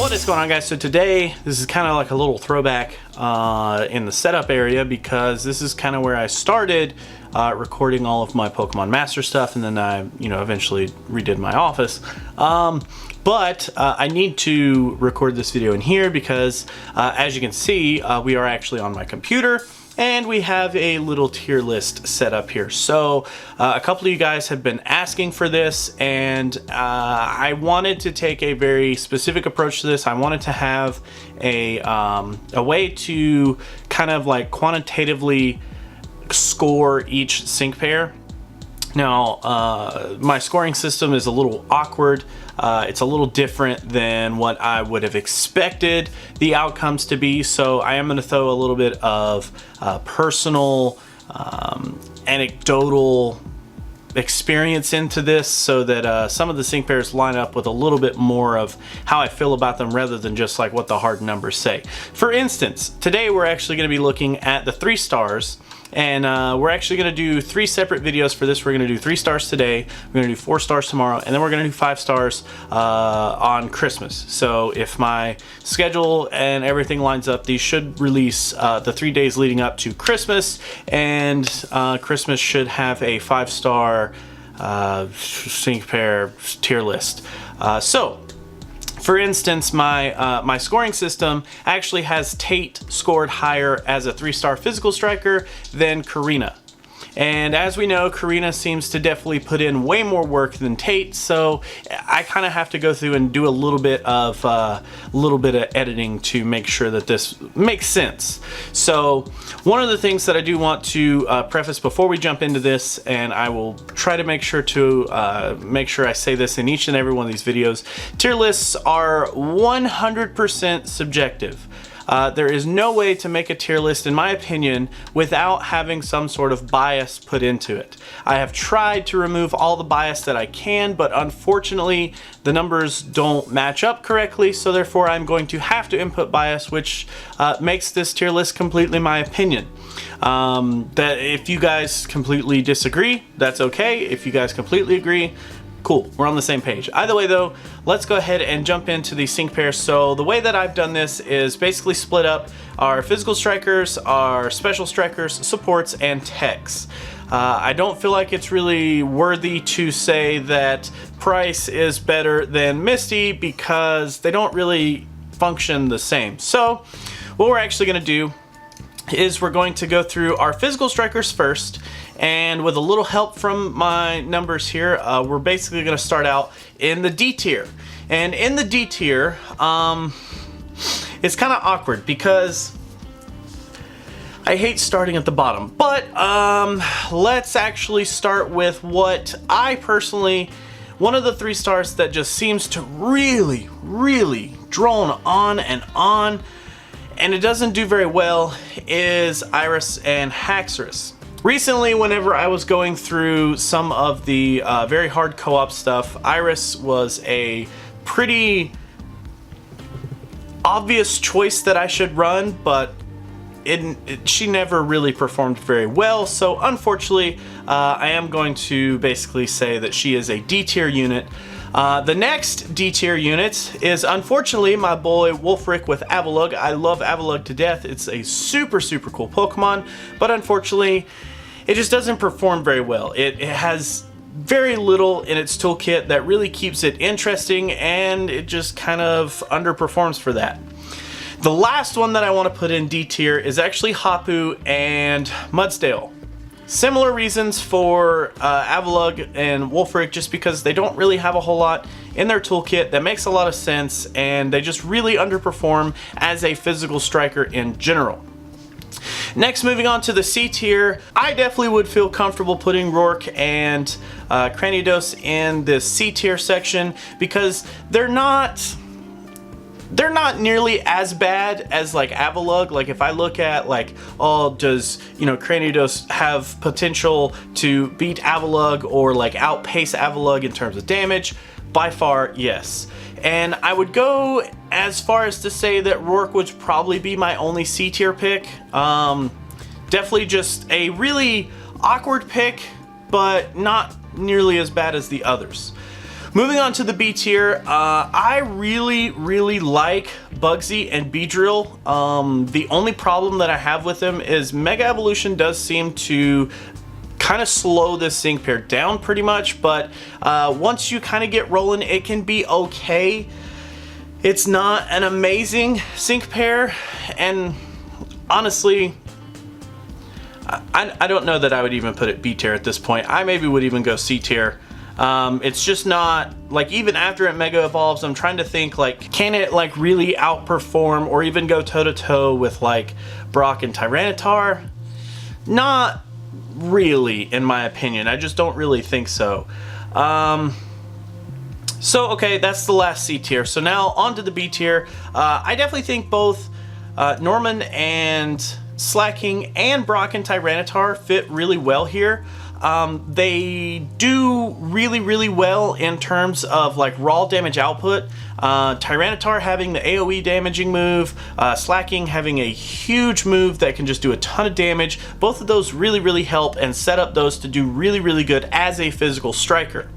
What is going on, guys? So today, this is kind of like a little throwback in the setup area, because this is kind of where I started recording all of my Pokemon Masters stuff, and then I, eventually redid my office. But I need to record this video in here because, as you can see, we are actually on my computer. And we have a little tier list set up here. So a couple of you guys have been asking for this, and I wanted to take a very specific approach to this. I wanted to have a way to kind of like quantitatively score each sync pair. Now, my scoring system is a little awkward. It's a little different than what I would have expected the outcomes to be, so I am going to throw a little bit of personal, anecdotal experience into this, so that some of the sync pairs line up with a little bit more of how I feel about them rather than just like what the hard numbers say. For instance, today we're actually going to be looking at the 3 stars. And we're actually going to do 3 separate videos for this. We're going to do 3 stars today, we're going to do 4 stars tomorrow, and then we're going to do 5 stars on Christmas. So if my schedule and everything lines up, these should release the 3 days leading up to Christmas, and Christmas should have a 5-star sync pair tier list. For instance, my scoring system actually has Tate scored higher as a 3-star physical striker than Karina. And as we know, Karina seems to definitely put in way more work than Tate, so I kind of have to go through and do a little bit of editing to make sure that this makes sense. So one of the things that I do want to preface before we jump into this, and I will try to make sure I say this in each and every one of these videos, tier lists are 100% subjective. There is no way to make a tier list, in my opinion, without having some sort of bias put into it. I have tried to remove all the bias that I can, but unfortunately the numbers don't match up correctly, so therefore I'm going to have to input bias, which makes this tier list completely my opinion. That if you guys completely disagree, that's okay. If you guys completely agree, cool, we're on the same page. Either way though, let's go ahead and jump into the sync pairs. So the way that I've done this is basically split up our physical strikers, our special strikers, supports, and techs. I don't feel like it's really worthy to say that Price is better than Misty because they don't really function the same. So what we're actually going to do is we're going to go through our physical strikers first, and with a little help from my numbers here, we're basically going to start out in the D tier. And in the D tier, it's kind of awkward because I hate starting at the bottom, but let's actually start with what I personally, one of the 3 stars that just seems to really drone on, and it doesn't do very well, is Iris and Haxorus. Recently, whenever I was going through some of the very hard co-op stuff, Iris was a pretty obvious choice that I should run, but she never really performed very well, so unfortunately I am going to basically say that she is a D tier unit. The next D tier unit is unfortunately my boy Wolfric with Avalugg. I love Avalugg to death. It's a super cool Pokemon, but unfortunately it just doesn't perform very well. It has very little in its toolkit that really keeps it interesting, and it just kind of underperforms for that. The last one that I want to put in D tier is actually Hapu and Mudsdale. Similar reasons for Avalugg and Wolfric, just because they don't really have a whole lot in their toolkit that makes a lot of sense, and they just really underperform as a physical striker in general. Next, moving on to the C tier, I definitely would feel comfortable putting Rourke and Cranidos in this C tier section because they're not nearly as bad as like Avalugg. Like if I look at like, oh, does Cranidos have potential to beat Avalugg or like outpace Avalugg in terms of damage? By far, yes. And I would go as far as to say that Rourke would probably be my only C tier pick. Definitely just a really awkward pick, but not nearly as bad as the others. Moving on to the B tier, I really like Bugsy and Beedrill. The only problem that I have with them is Mega Evolution does seem to kind of slow this sync pair down pretty much, but once you kind of get rolling, it can be okay. It's not an amazing sync pair, and honestly, I don't know that I would even put it B tier at this point. I maybe would even go C tier. It's just not, like, even after it Mega Evolves, I'm trying to think, like, can it, like, really outperform or even go toe-to-toe with, like, Brock and Tyranitar? Not really, in my opinion. I just don't really think so. So, okay, that's the last C tier. So now on to the B tier. I definitely think both Norman and Slacking and Brock and Tyranitar fit really well here. They do really well in terms of like raw damage output. Tyranitar having the AoE damaging move, Slacking having a huge move that can just do a ton of damage. Both of those really help and set up those to do really good as a physical striker.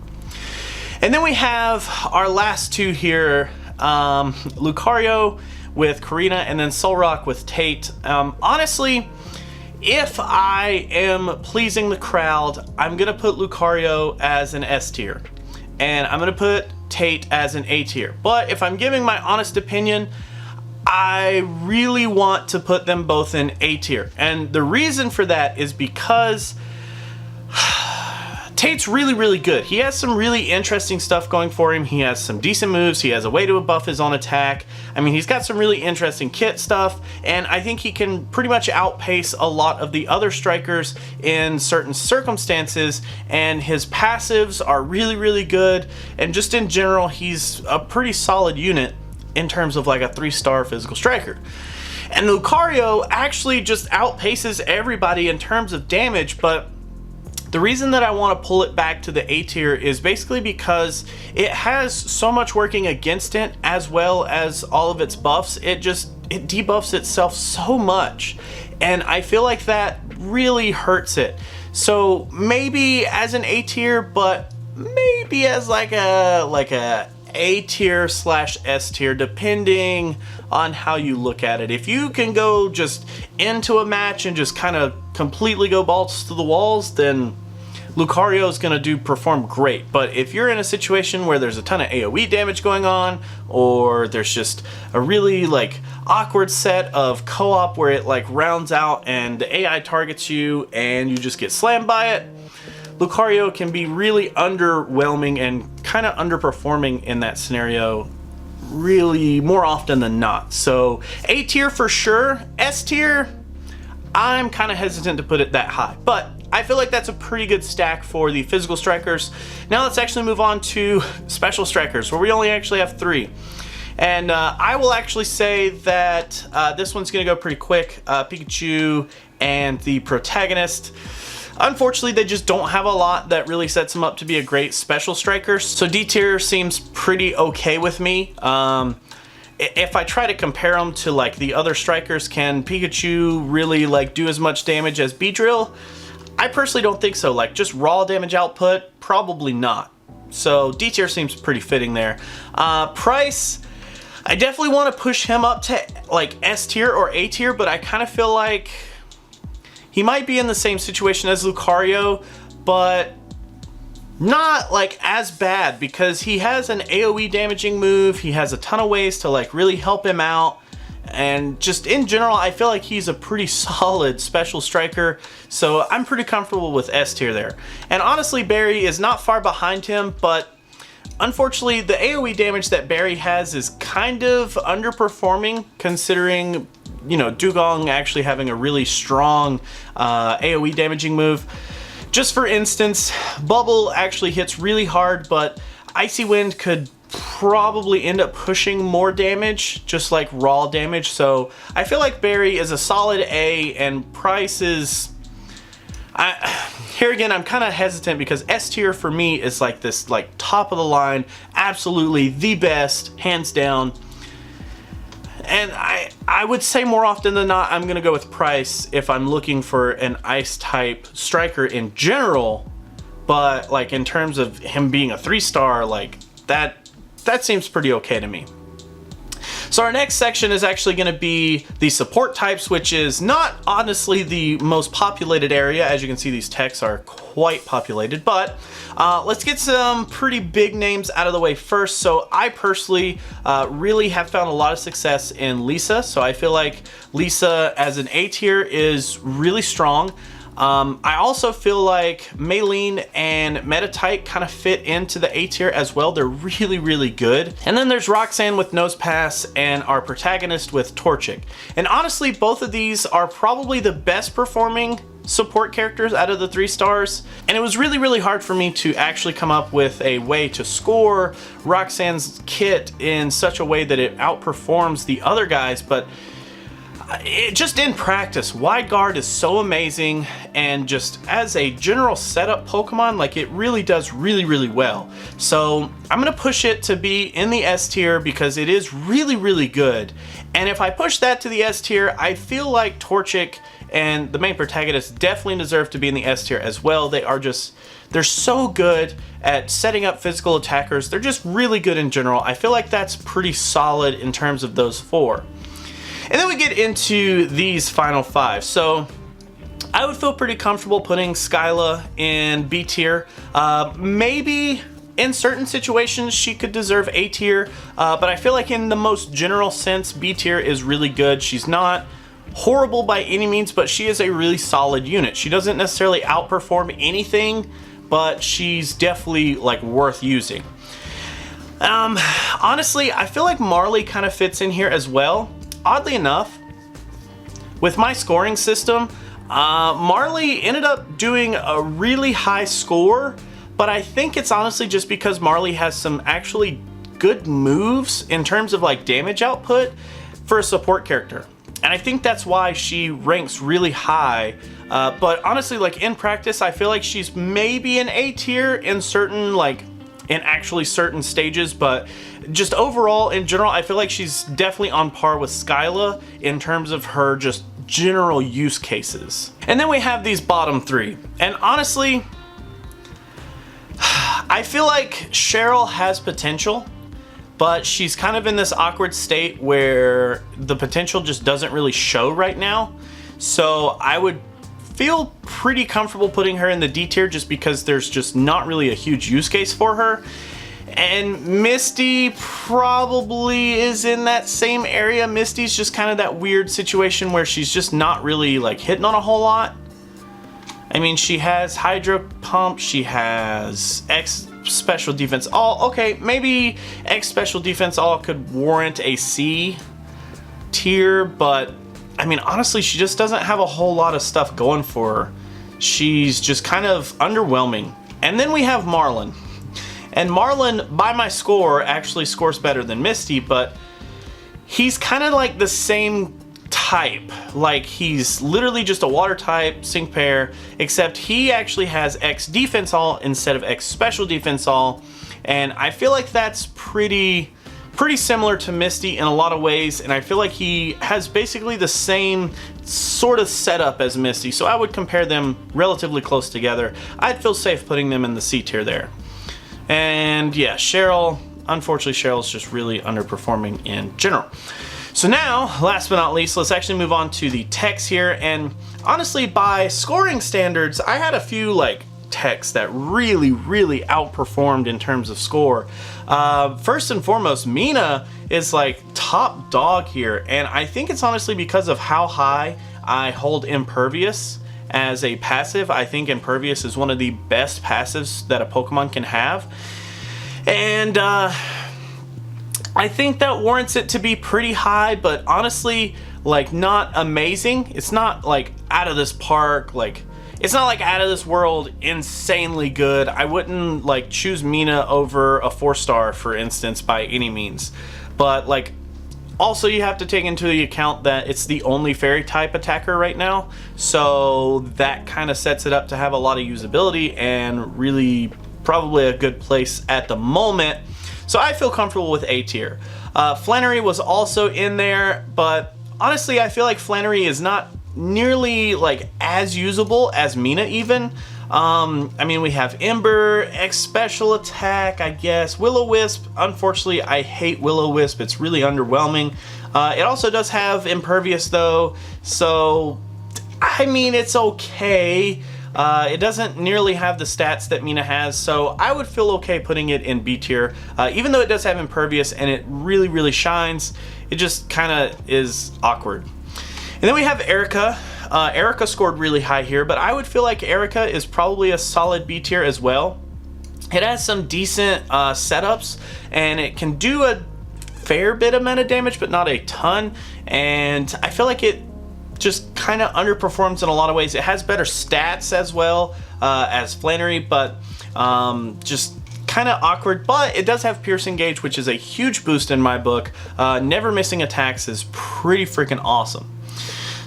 And then we have our last two here, Lucario with Karina and then Solrock with Tate. Honestly, if I am pleasing the crowd, I'm gonna put Lucario as an S tier, and I'm gonna put Tate as an A tier. But if I'm giving my honest opinion, I really want to put them both in A tier. And the reason for that is because Tate's really good. He has some really interesting stuff going for him. He has some decent moves. He has a way to buff his own attack. I mean, he's got some really interesting kit stuff, and I think he can pretty much outpace a lot of the other strikers in certain circumstances, and his passives are really good, and just in general, he's a pretty solid unit in terms of like a 3-star physical striker. And Lucario actually just outpaces everybody in terms of damage, but the reason that I want to pull it back to the A tier is basically because it has so much working against it, as well as all of its buffs. It debuffs itself so much, and I feel like that really hurts it. So maybe as an A tier, but maybe as like a A tier / S tier, depending on how you look at it. If you can go just into a match and just kind of completely go balls to the walls, then Lucario is going to perform great. But if you're in a situation where there's a ton of AoE damage going on, or there's just a really like awkward set of co-op where it like rounds out and the AI targets you and you just get slammed by it, Lucario can be really underwhelming and kind of underperforming in that scenario really more often than not. So A tier for sure. S tier, I'm kind of hesitant to put it that high, but I feel like that's a pretty good stack for the physical strikers. Now let's actually move on to special strikers, where we only actually have 3. And I will actually say that this one's gonna go pretty quick. Pikachu and the protagonist. Unfortunately, they just don't have a lot that really sets them up to be a great special striker. So D tier seems pretty okay with me. If I try to compare them to like the other strikers, can Pikachu really like do as much damage as Beedrill? I personally don't think so. Like just raw damage output, probably not. So D tier seems pretty fitting there. Price, I definitely want to push him up to like S tier or A tier, but I kind of feel like he might be in the same situation as Lucario, but not like as bad, because he has an AoE damaging move. He has a ton of ways to like really help him out. And just in general, I feel like he's a pretty solid special striker. So I'm pretty comfortable with S tier there. And honestly, Barry is not far behind him, but unfortunately, the AoE damage that Barry has is kind of underperforming, considering, you know, Dugong actually having a really strong AoE damaging move. Just for instance, Bubble actually hits really hard, but Icy Wind could probably end up pushing more damage, just like raw damage. So I feel like Barry is a solid A, and Price is... here again, I'm kind of hesitant because S tier for me is like this, like top of the line, absolutely the best, hands down. And I would say more often than not, I'm gonna go with Price if I'm looking for an ice type striker in general. But like in terms of him being a 3-star, like that seems pretty okay to me. So our next section is actually going to be the support types, which is not honestly the most populated area. As you can see, these techs are quite populated, but let's get some pretty big names out of the way first. So I personally really have found a lot of success in Lisa. So I feel like Lisa as an A tier is really strong. I also feel like Maylene and Metatite kind of fit into the A tier as well. They're really, really good. And then there's Roxanne with Nosepass and our protagonist with Torchic. And honestly, both of these are probably the best performing support characters out of the 3 stars. And it was really, really hard for me to actually come up with a way to score Roxanne's kit in such a way that it outperforms the other guys, but just in practice, Wide Guard is so amazing, and just as a general setup Pokemon, like it really does really, really well. So I'm gonna push it to be in the S tier because it is really, really good. And if I push that to the S tier, I feel like Torchic and the main protagonist definitely deserve to be in the S tier as well. They're so good at setting up physical attackers. They're just really good in general. I feel like that's pretty solid in terms of those 4. And then we get into these final 5. So I would feel pretty comfortable putting Skyla in B tier. Maybe in certain situations she could deserve A tier, but I feel like in the most general sense, B tier is really good. She's not horrible by any means, but she is a really solid unit. She doesn't necessarily outperform anything, but she's definitely like worth using. Honestly, I feel like Marley kind of fits in here as well. Oddly enough, with my scoring system, Marley ended up doing a really high score, but I think it's honestly just because Marley has some actually good moves in terms of like damage output for a support character. And I think that's why she ranks really high. But honestly, like in practice, I feel like she's maybe an A tier in certain certain stages, but just overall, in general, I feel like she's definitely on par with Skyla in terms of her just general use cases. And then we have these bottom 3. And honestly, I feel like Cheryl has potential, but she's kind of in this awkward state where the potential just doesn't really show right now. So I would feel pretty comfortable putting her in the D tier just because there's just not really a huge use case for her. And Misty probably is in that same area. Misty's just kind of that weird situation where she's just not really like hitting on a whole lot. I mean, she has Hydro Pump, she has X Special Defense All. Okay, maybe X Special Defense All could warrant a C tier, but I mean, honestly, she just doesn't have a whole lot of stuff going for her. She's just kind of underwhelming. And then we have Marlin. And Marlin, by my score, actually scores better than Misty, but he's kind of like the same type. Like, he's literally just a water type, sync pair, except he actually has X Defense All instead of X Special Defense All. And I feel like that's pretty similar to Misty in a lot of ways, and I feel like he has basically the same sort of setup as Misty, so I would compare them relatively close together. I'd feel safe putting them in the C tier there. And yeah, Cheryl, unfortunately Cheryl's just really underperforming in general. So now, last but not least, let's actually move on to the techs here. And honestly, by scoring standards, I had a few like techs that really outperformed in terms of score. First and foremost, Mina is like top dog here, and I think it's honestly because of how high I hold Impervious as a passive. I think Impervious is one of the best passives that a Pokemon can have, and I think that warrants it to be pretty high, but honestly, like, not amazing. It's not like out of this park, like it's not like out of this world insanely good. I wouldn't like choose Mina over a 4-star, for instance, by any means. But like, also you have to take into the account that it's the only fairy type attacker right now. So that kind of sets it up to have a lot of usability and really probably a good place at the moment. So I feel comfortable with A tier. Flannery was also in there, but honestly, I feel like Flannery is not nearly like as usable as Mina even. I mean, we have Ember, X Special Attack, I guess. Will-O-Wisp, unfortunately, I hate Will-O-Wisp. It's really underwhelming. It also does have Impervious, though, so, I mean, it's okay. It doesn't nearly have the stats that Mina has, so I would feel okay putting it in B tier. Even though it does have Impervious and it really, really shines, it just kind of is awkward. And then we have Erica. Erica scored really high here, but I would feel like Erica is probably a solid B tier as well. It has some decent setups, and it can do a fair bit amount of damage, but not a ton. And I feel like it just kind of underperforms in a lot of ways. It has better stats as well as Flannery, but just kind of awkward. But it does have Piercing Gauge, which is a huge boost in my book. Never missing attacks is pretty freaking awesome.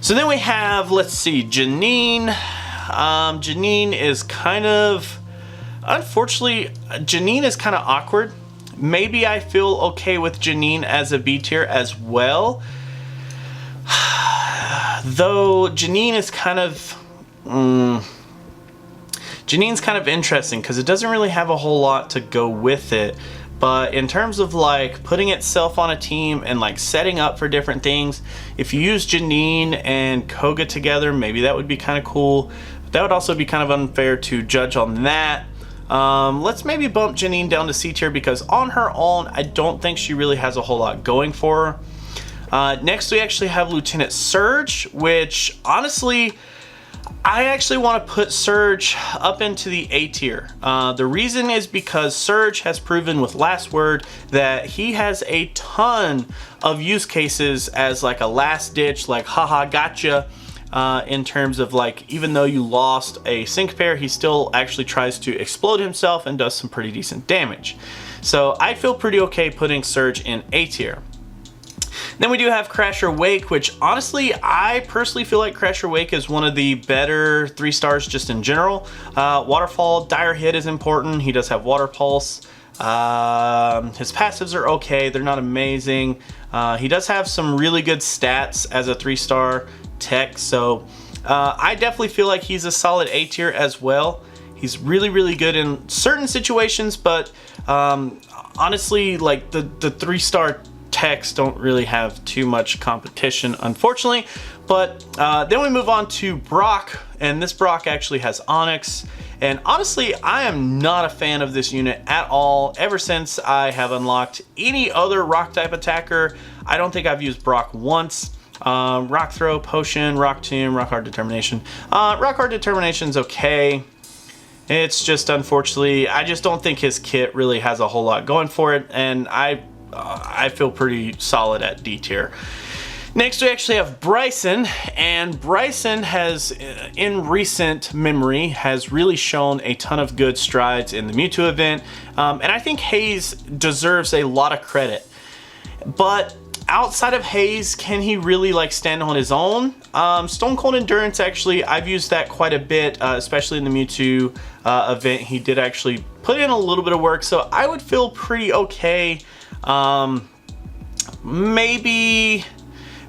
So then we have, let's see, Janine. Janine is kind of, unfortunately, Janine is kind of awkward. Maybe I feel okay with Janine as a B tier as well. Though Janine is kind of, Janine's kind of interesting because it doesn't really have a whole lot to go with it. But in terms of like putting itself on a team and like setting up for different things, if you use Janine and Koga together, maybe that would be kind of cool. But that would also be kind of unfair to judge on that. Let's maybe bump Janine down to C tier because on her own, I don't think she really has a whole lot going for her. Next, we actually have Lieutenant Surge, which honestly, I actually want to put Surge up into the A tier. The reason is because Surge has proven with Last Word that he has a ton of use cases as like a last ditch, like haha gotcha, in terms of like, even though you lost a sync pair, he still actually tries to explode himself and does some pretty decent damage. So I feel pretty okay putting Surge in A tier. Then we do have Crasher Wake, which honestly, I personally feel like Crasher Wake is one of the better 3 stars just in general. Waterfall, Dire Hit is important. He does have Water Pulse. His passives are okay. They're not amazing. He does have some really good stats as a 3-star tech. So I definitely feel like he's a solid A tier as well. He's really, really good in certain situations, but honestly, like the 3-star techs don't really have too much competition, unfortunately. But then we move on to Brock, and this Brock actually has Onyx. And honestly, I am not a fan of this unit at all. Ever since I have unlocked any other rock type attacker, I don't think I've used Brock once. Rock Throw, Potion, Rock Tomb, Rock Hard Determination. Rock Hard Determination's okay. It's just, unfortunately, I just don't think his kit really has a whole lot going for it, and I feel pretty solid at D tier. Next, we actually have Bryson, and Bryson has, in recent memory, has really shown a ton of good strides in the Mewtwo event, and I think Hayes deserves a lot of credit. But outside of Hayes, can he really like stand on his own? Stone Cold Endurance, actually, I've used that quite a bit, especially in the Mewtwo event. He did actually put in a little bit of work, so I would feel pretty okay.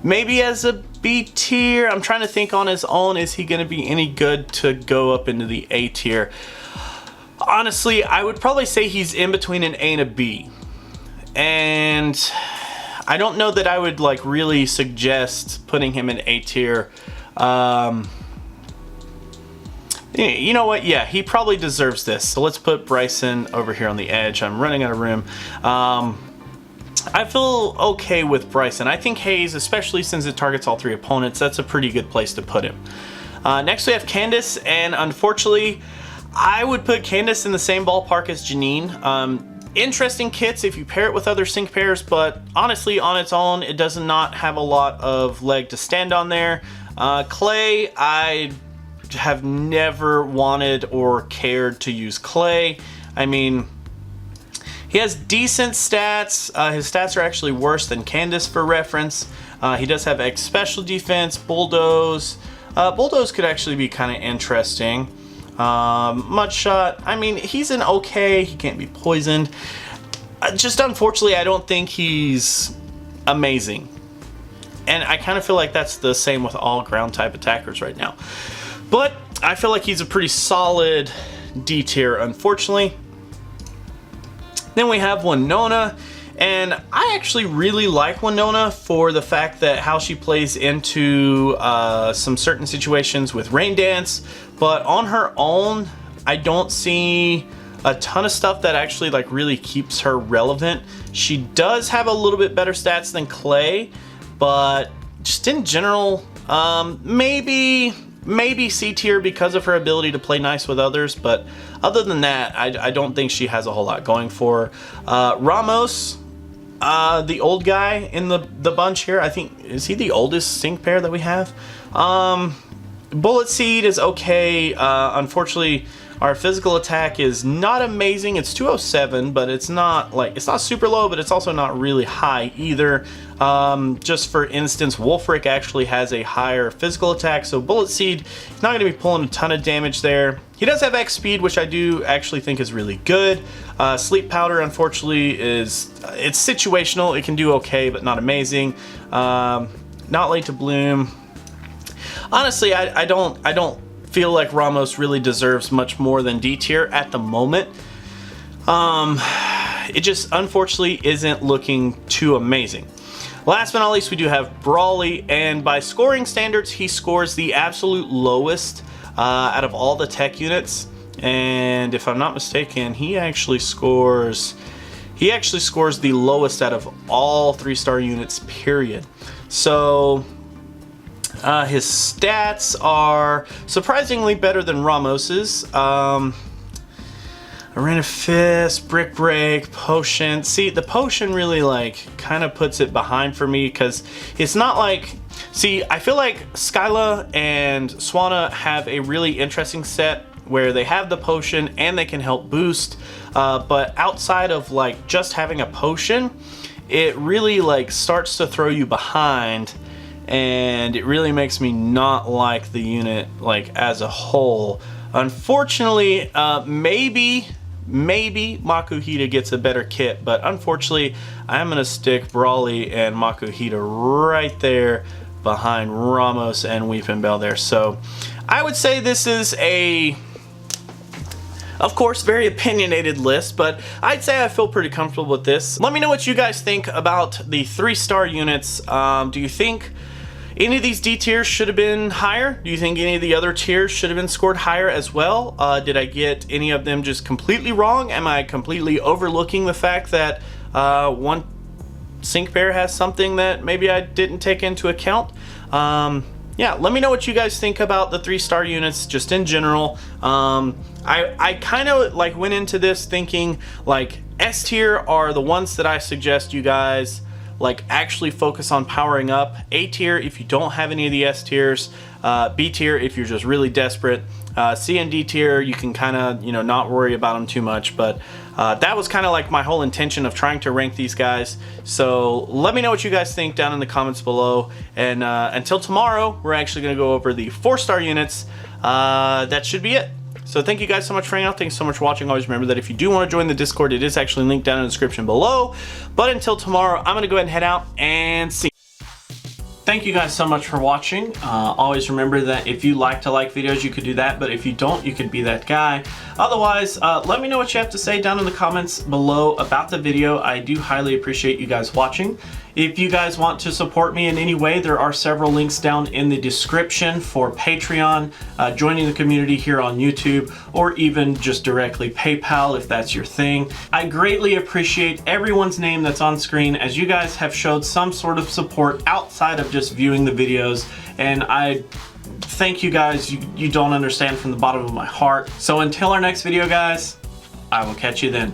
Maybe as a B tier. I'm trying to think on his own, is he going to be any good to go up into the A tier? Honestly, I would probably say he's in between an A and a B. And I don't know that I would like really suggest putting him in A tier. You know what? Yeah, he probably deserves this. So let's put Bryson over here on the edge. I'm running out of room. I feel okay with Bryson. I think Hayes, especially since it targets all 3 opponents, that's a pretty good place to put him. Next we have Candace, and unfortunately, I would put Candace in the same ballpark as Janine. Interesting kits if you pair it with other sync pairs, but honestly, on its own, it does not have a lot of leg to stand on there. Clay, I have never wanted or cared to use Clay. I mean, he has decent stats. His stats are actually worse than Candace for reference. He does have X special defense, Bulldoze. Bulldoze could actually be kind of interesting. Mudshot, I mean, he's an okay. He can't be poisoned. Just unfortunately, I don't think he's amazing. And I kind of feel like that's the same with all ground type attackers right now. But I feel like he's a pretty solid D tier, unfortunately. Then we have Winona, and I actually really like Winona for the fact that how she plays into some certain situations with Rain Dance, but on her own, I don't see a ton of stuff that actually like really keeps her relevant. She does have a little bit better stats than Clay, but just in general, maybe C tier because of her ability to play nice with others, but other than that, I don't think she has a whole lot going for her. Ramos, the old guy in the bunch here, I think, is he the oldest sync pair that we have? Bullet Seed is okay. Unfortunately, our physical attack is not amazing. It's 207, but it's not super low, but it's also not really high either. Just for instance, Wolfric actually has a higher physical attack, so Bullet Seed is not going to be pulling a ton of damage there. He does have X speed, which I do actually think is really good. Sleep Powder, unfortunately, it's situational. It can do okay, but not amazing. Not Late to Bloom. Honestly, I don't feel like Ramos really deserves much more than D tier at the moment. It just unfortunately isn't looking too amazing. Last but not least, we do have Brawly, and by scoring standards, he scores the absolute lowest out of all the tech units. And if I'm not mistaken, he actually scores the lowest out of all 3-star units, period. So his stats are surprisingly better than Ramos's. Arena Fist, Brick Break, Potion. See, the Potion really like kind of puts it behind for me because it's not like... See, I feel like Skyla and Swanna have a really interesting set where they have the Potion and they can help boost, but outside of like just having a Potion, it really like starts to throw you behind, and it really makes me not like the unit like as a whole. Unfortunately, maybe Makuhita gets a better kit, but unfortunately I'm gonna stick Brawly and Makuhita right there behind Ramos and Weeping Bell there. So I would say this is a, of course, very opinionated list, but I'd say I feel pretty comfortable with this. Let me know what you guys think about the 3-star units. Do you think any of these D tiers should have been higher? Do you think any of the other tiers should have been scored higher as well? Did I get any of them just completely wrong? Am I completely overlooking the fact that one sync pair has something that maybe I didn't take into account? Yeah, let me know what you guys think about the 3-star units just in general. I kind of like went into this thinking like S tier are the ones that I suggest you guys like actually focus on powering up. A tier if you don't have any of the S tiers. B tier if you're just really desperate. C and D tier you can kind of, you know, not worry about them too much, but that was kind of like my whole intention of trying to rank these guys. So let me know what you guys think down in the comments below, and until tomorrow we're actually going to go over the 4-star units. That should be it. So thank you guys so much for hanging out. Thanks so much for watching. Always remember that if you do want to join the Discord, it is actually linked down in the description below. But until tomorrow, I'm going to go ahead and head out and see you. Thank you guys so much for watching. Always remember that if you like to like videos, you could do that, but if you don't, you could be that guy. Otherwise, let me know what you have to say down in the comments below about the video. I do highly appreciate you guys watching. If you guys want to support me in any way, there are several links down in the description for Patreon, joining the community here on YouTube, or even just directly PayPal if that's your thing. I greatly appreciate everyone's name that's on screen, as you guys have showed some sort of support outside of just viewing the videos, and I thank you guys. You don't understand from the bottom of my heart. So until our next video, guys, I will catch you then.